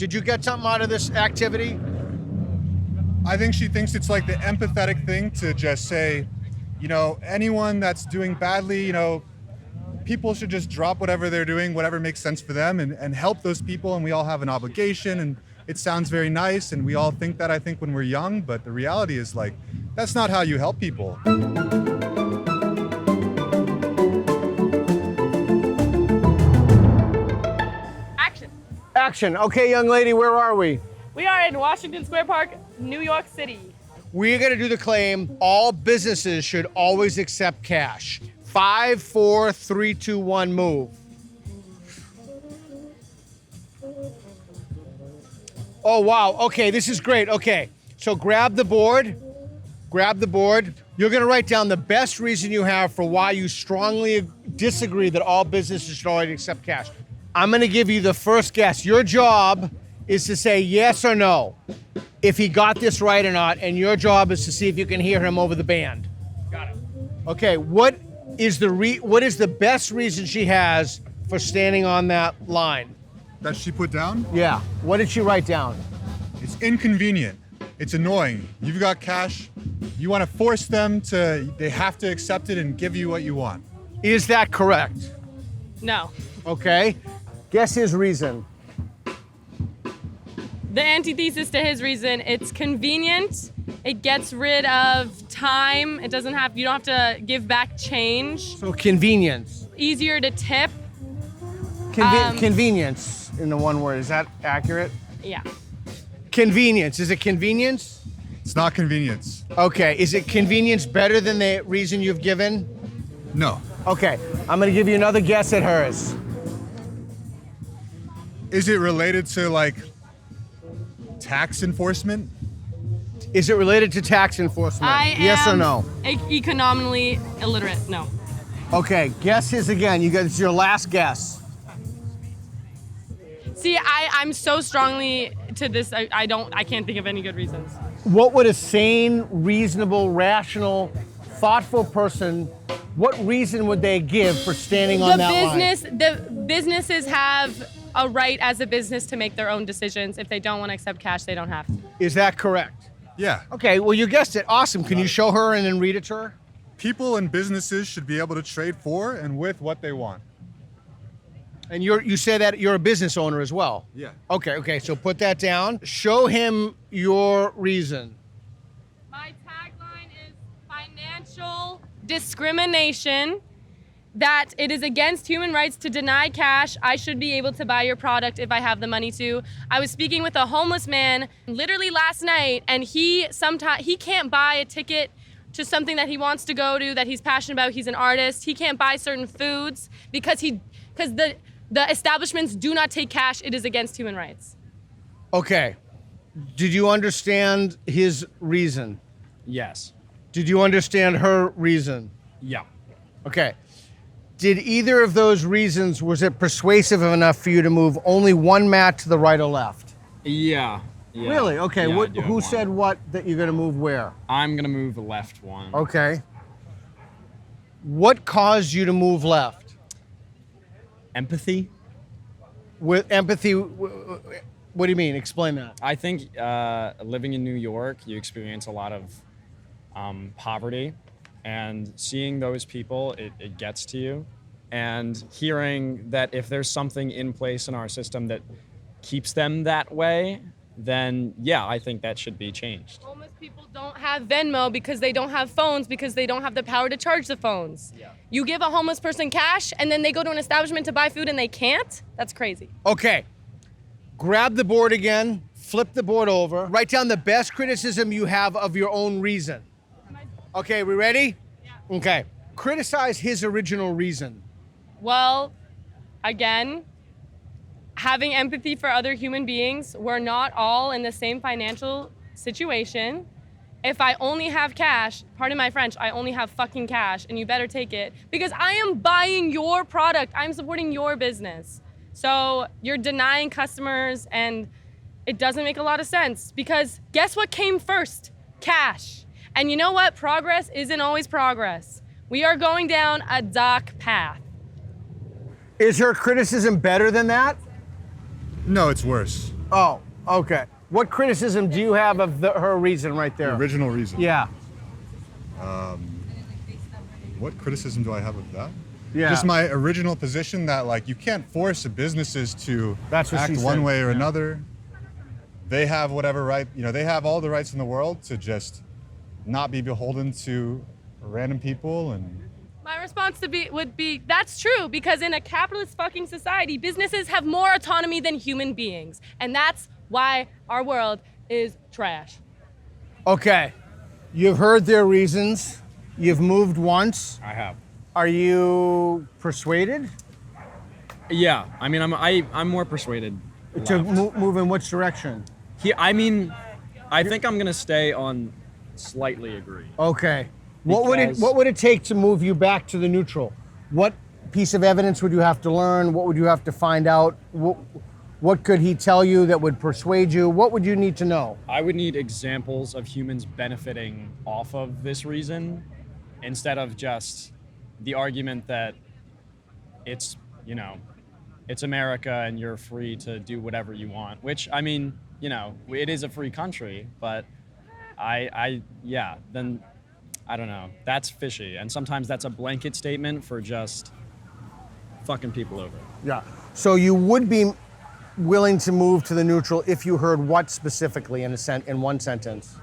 Did you get something out of this activity? I think she thinks it's like the empathetic thing to just say, anyone that's doing badly, people should just drop whatever they're doing, whatever makes sense for them, and help those people. And we all have an obligation, and it sounds very nice. And we all think that, I think, when we're young. But the reality is, like, that's not how you help people. Action. Okay, young lady, where are we? We are in Washington Square Park, New York City. We're going to do the claim, all businesses should always accept cash. 5, 4, 3, 2, 1, move. Oh, wow. Okay, this is great. Okay, so grab the board. Grab the board. You're going to write down the best reason you have for why you strongly disagree that all businesses should always accept cash. I'm going to give you the first guess. Your job is to say yes or no, if he got this right or not, and your job is to see if you can hear him over the band. Got it. Okay, what is the best reason she has for standing on that line? That she put down? Yeah. What did she write down? It's inconvenient. It's annoying. You've got cash. You want to force them they have to accept it and give you what you want. Is that correct? No. Okay. Guess his reason. The antithesis to his reason, it's convenient. It gets rid of time. You don't have to give back change. So convenience. Easier to tip. Convenience in the one word. Is that accurate? Yeah. Convenience. Is it convenience? It's not convenience. Okay. Is it convenience better than the reason you've given? No. Okay. I'm going to give you another guess at hers. Is it related to, like, tax enforcement? Is it related to tax enforcement? Yes or no? Economically illiterate. No. Okay, guess his again. It's your last guess. See, I'm so strongly to this. I can't think of any good reasons. What would a sane, reasonable, rational, thoughtful person, what reason would they give for standing on that line? The businesses have a right as a business to make their own decisions. If they don't want to accept cash, they don't have to. Is that correct? Yeah. Okay, well, you guessed it. Awesome. Can you show her and then read it to her? People and businesses should be able to trade for and with what they want. And you say that you're a business owner as well? Yeah. Okay, so put that down. Show him your reason. My tagline is financial discrimination, that it is against human rights to deny cash. I should be able to buy your product if I have the money to. I was speaking with a homeless man literally last night, and he can't buy a ticket to something that he wants to go to, that he's passionate about. He's an artist. He can't buy certain foods because the establishments do not take cash. It is against human rights. Okay. Did you understand his reason? Yes. Did you understand her reason? Yeah. Okay. Did either of those reasons, was it persuasive enough for you to move only one mat to the right or left? Yeah. Really? Okay. Yeah, Who said what, that you're going to move where? I'm going to move the left one. Okay. What caused you to move left? Empathy? With empathy, what do you mean? Explain that. I think living in New York, you experience a lot of poverty, and seeing those people, it gets to you. And hearing that if there's something in place in our system that keeps them that way, then yeah, I think that should be changed. Homeless people don't have Venmo because they don't have phones, because they don't have the power to charge the phones. Yeah. You give a homeless person cash and then they go to an establishment to buy food and they can't? That's crazy. Okay. Grab the board again, flip the board over, write down the best criticism you have of your own reason. Okay, we ready? Yeah. Okay. Criticize his original reason. Well, again, having empathy for other human beings, we're not all in the same financial situation. If I only have cash, pardon my French, I only have fucking cash, and you better take it, because I am buying your product. I'm supporting your business. So you're denying customers, and it doesn't make a lot of sense, because guess what came first? Cash. And you know what? Progress isn't always progress. We are going down a dark path. Is her criticism better than that? No, it's worse. Oh, okay. What criticism do you have of her reason right there? The original reason. Yeah. What criticism do I have of that? Yeah. Just my original position that like you can't force businesses to That's what act she one said. way or Yeah. another. They have whatever right, they have all the rights in the world to just not be beholden to random people. And My response would be, that's true, because in a capitalist fucking society, businesses have more autonomy than human beings. And that's why our world is trash. Okay. You've heard their reasons. You've moved once. I have. Are you persuaded Yeah, I mean, I'm more persuaded. to left. move in which direction? I think I'm gonna stay on slightly agree. Okay. Because- What would it take to move you back to the neutral? What piece of evidence would you have to learn? What would you have to find out? What could he tell you that would persuade you? What would you need to know? I would need examples of humans benefiting off of this reason instead of just the argument that it's, it's America and you're free to do whatever you want, which, I mean, it is a free country, but then I don't know. That's fishy. And sometimes that's a blanket statement for just fucking people over. Yeah. So you would be willing to move to the neutral if you heard what specifically in one sentence?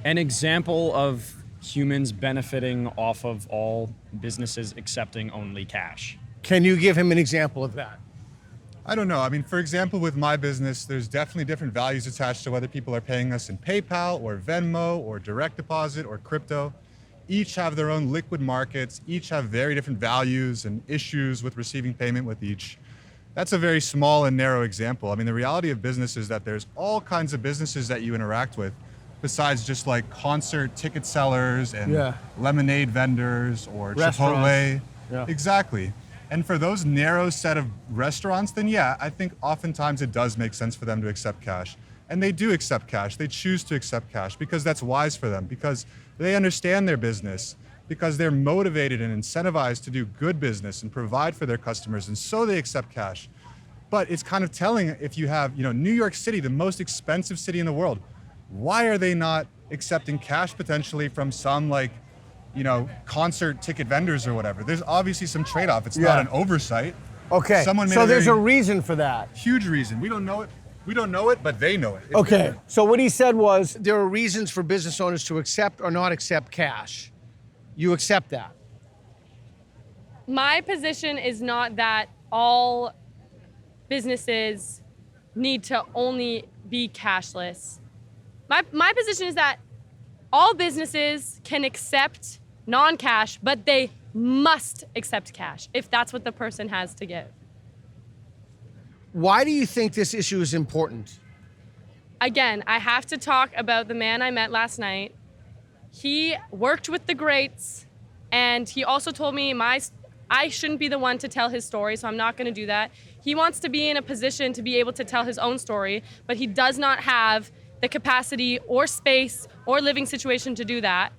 An example of humans benefiting off of all businesses accepting only cash. Can you give him an example of that? I don't know. I mean, for example, with my business, there's definitely different values attached to whether people are paying us in PayPal or Venmo or direct deposit or crypto. Each have their own liquid markets. Each have very different values and issues with receiving payment with each. That's a very small and narrow example. I mean, the reality of business is that there's all kinds of businesses that you interact with besides just like concert ticket sellers and lemonade vendors or Restaurants. Chipotle. Yeah. Exactly. And for those narrow set of restaurants, then yeah, I think oftentimes it does make sense for them to accept cash. And they do accept cash. They choose to accept cash because that's wise for them, because they understand their business, because they're motivated and incentivized to do good business and provide for their customers. And so they accept cash. But it's kind of telling if you have, New York City, the most expensive city in the world, why are they not accepting cash potentially from some concert ticket vendors or whatever? There's obviously some trade-off. It's not an oversight. Okay. Someone made So a there's a very reason for that. huge reason. We don't know it. We don't know it, but they know it. Okay. So what he said was there are reasons for business owners to accept or not accept cash. You accept that. My position is not that all businesses need to only be cashless. My position is that all businesses can accept non-cash, but they must accept cash if that's what the person has to give. Why do you think this issue is important? Again, I have to talk about the man I met last night. He worked with the greats, and he also told me I shouldn't be the one to tell his story, so I'm not going to do that. He wants to be in a position to be able to tell his own story, but he does not have the capacity or space or living situation to do that.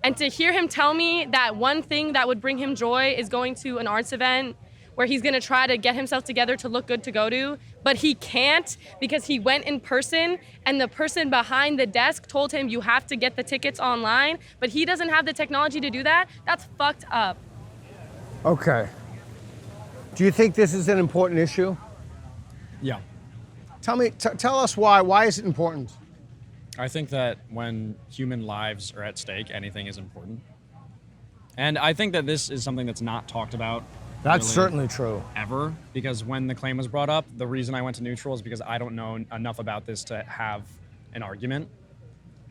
And to hear him tell me that one thing that would bring him joy is going to an arts event where he's gonna try to get himself together to look good to go to, but he can't because he went in person and the person behind the desk told him you have to get the tickets online, but he doesn't have the technology to do that, that's fucked up. Okay. Do you think this is an important issue? Yeah. Tell us why. Why is it important? I think that when human lives are at stake, anything is important. And I think that this is something that's not talked about. That's really certainly true. Ever, because when the claim was brought up, the reason I went to neutral is because I don't know enough about this to have an argument.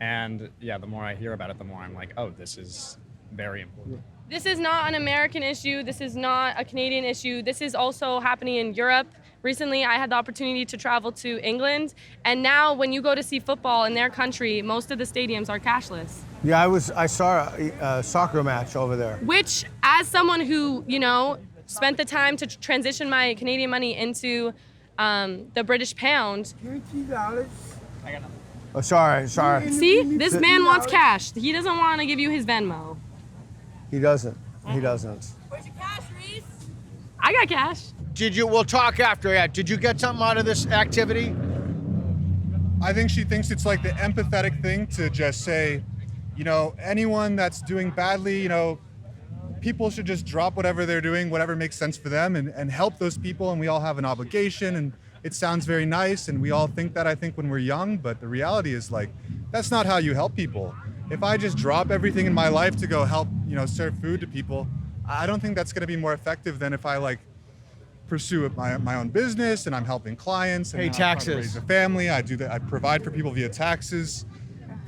And yeah, the more I hear about it, the more I'm like, oh, this is very important. This is not an American issue. This is not a Canadian issue. This is also happening in Europe. Recently, I had the opportunity to travel to England, and now when you go to see football in their country, most of the stadiums are cashless. Yeah, I saw a soccer match over there. Which, as someone who, spent the time to transition my Canadian money into the British pound. Oh, sorry. See, this man wants cash. He doesn't want to give you his Venmo. He doesn't. Where's your cash, Reese? I got cash. did you? We'll talk after. Yeah. Did you get something out of this activity? I think she thinks it's like the empathetic thing to just say, you know, anyone that's doing badly, you know, people should just drop whatever they're doing, whatever makes sense for them, and help those people. And we all have an obligation, and it sounds very nice, and we all think that, I think, when we're young, but the reality is, like, that's not how you help people. If I just drop everything in my life to go help, you know, serve food to people, I don't think that's going to be more effective than if I, like, pursue my own business and I'm helping clients and Pay I'm trying to taxes. raise a family. I do that. I provide for people via taxes.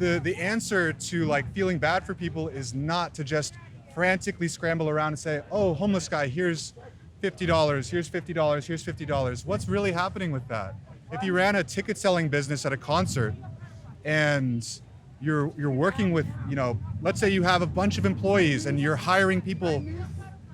The answer to, like, feeling bad for people is not to just frantically scramble around and say, oh, homeless guy, here's $50, here's $50, here's $50. What's really happening with that? If you ran a ticket selling business at a concert and you're working with, you know, let's say you have a bunch of employees and you're hiring people,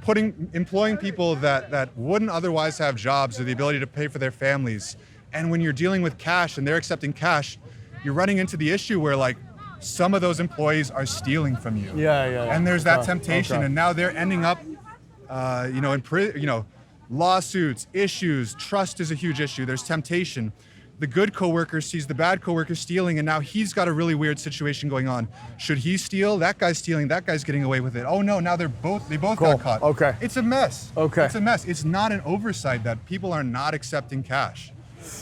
employing people that wouldn't otherwise have jobs or the ability to pay for their families. And when you're dealing with cash and they're accepting cash, you're running into the issue where, like, some of those employees are stealing from you. Yeah. And there's that temptation, and now they're ending up, you know, lawsuits, issues. Trust is a huge issue. There's temptation. The good coworker sees the bad coworker stealing, and now he's got a really weird situation going on. Should he steal? That guy's stealing. That guy's getting away with it. Oh no! Now they both got caught. Okay. It's a mess. Okay. It's a mess. It's not an oversight that people are not accepting cash.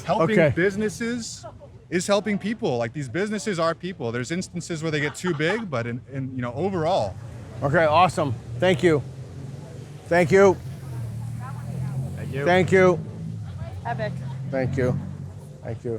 Helping businesses is helping people. Like, these businesses are people. There's instances where they get too big, but in you know, overall. Okay. Awesome. Thank you. Thank you. Thank you. Thank you. Epic. Thank you. Thank you.